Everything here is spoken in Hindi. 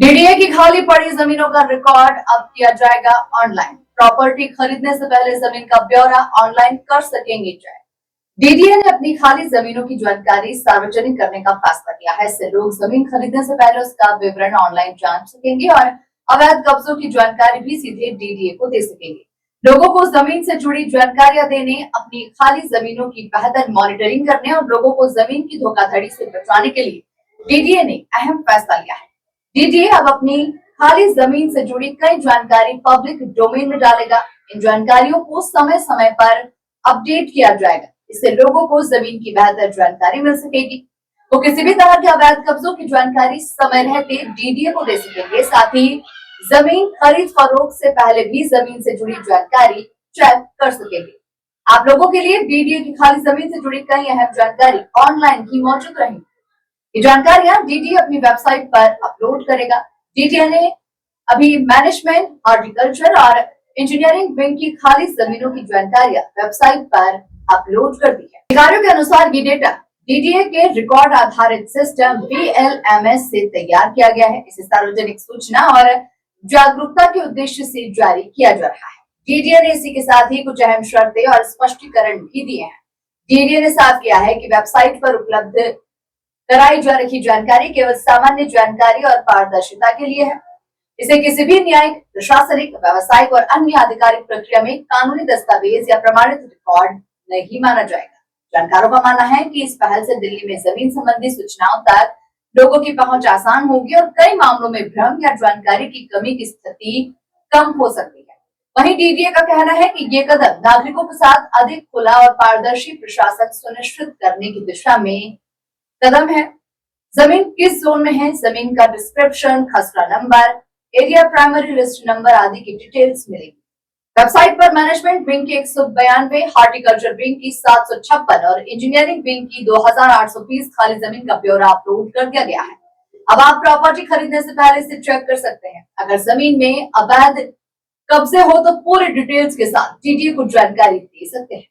डीडीए की खाली पड़ी जमीनों का रिकॉर्ड अब किया जाएगा ऑनलाइन। प्रॉपर्टी खरीदने से पहले जमीन का ब्यौरा ऑनलाइन कर सकेंगे चेक। डीडीए ने अपनी खाली जमीनों की जानकारी सार्वजनिक करने का फैसला किया है। इससे लोग जमीन खरीदने से पहले उसका विवरण ऑनलाइन जांच सकेंगे और अवैध कब्जों की जानकारी भी सीधे डीडीए को दे सकेंगे। लोगों को जमीन से जुड़ी जानकारियां देने, अपनी खाली जमीनों की बेहतर मॉनिटरिंग करने और लोगों को जमीन की धोखाधड़ी से बचाने के लिए डीडीए ने अहम फैसला लिया है। डीडीए अब अपनी खाली जमीन से जुड़ी कई जानकारी पब्लिक डोमेन में डालेगा। इन जानकारियों को समय समय पर अपडेट किया जाएगा। इससे लोगों को जमीन की बेहतर जानकारी मिल सकेगी। वो किसी भी तरह के अवैध कब्जों की जानकारी समय रहते डीडीए को दे सकेंगे। साथ ही जमीन खरीद फरोख्त से पहले भी जमीन से जुड़ी जानकारी चेक कर सकेंगे। आप लोगों के लिए डीडीए की खाली जमीन से जुड़ी कई अहम जानकारी ऑनलाइन ही मौजूद रहेंगी। ये जानकारियां डीडीए अपनी वेबसाइट पर अपलोड करेगा। डीडीए ने अभी मैनेजमेंट, हॉर्टिकल्चर और इंजीनियरिंग विंग की खाली जमीनों की जानकारियां वेबसाइट पर अपलोड कर दी है। अधिकारियों के अनुसार ये डेटा डीडीए के रिकॉर्ड आधारित सिस्टम बीएलएमएस से तैयार किया गया है। इसे सार्वजनिक सूचना और जागरूकता के उद्देश्य से जारी किया जा रहा है। डीडीए ने इसी के साथ ही कुछ अहम शर्तें और स्पष्टीकरण भी दिए हैं। डीडीए ने साफ किया है कि वेबसाइट पर उपलब्ध कराई जा रही जानकारी केवल सामान्य जानकारी और पारदर्शिता के लिए है। इसे किसी भी न्यायिक, प्रशासनिक, व्यावसायिक और अन्य आधिकारिक प्रक्रिया में कानूनी दस्तावेज या प्रमाणित रिकॉर्ड नहीं माना जाएगा। जानकारों का मानना है कि इस पहल से दिल्ली में जमीन संबंधी सूचनाओं तक लोगों की पहुंच आसान होगी और कई मामलों में भ्रम या जानकारी की कमी की स्थिति कम हो सकती है। वहीं डीडीए का कहना है कि ये कदम नागरिकों के साथ अधिक खुला और पारदर्शी प्रशासन सुनिश्चित करने की दिशा में कदम है। जमीन किस जोन में है, जमीन का डिस्क्रिप्शन, खसरा number, area primary list number आदि की डिटेल्स मिलेगी। वेबसाइट पर मैनेजमेंट विंग की 192, हॉर्टिकल्चर विंग की 756 और इंजीनियरिंग विंग की 2820 खाली जमीन का ब्यौरा अपलोड कर दिया गया है। अब आप प्रॉपर्टी खरीदने से पहले इसे चेक कर सकते हैं। अगर जमीन में अवैध कब्जे हो तो पूरे डिटेल्स के साथ डीडीए को जानकारी दे सकते हैं।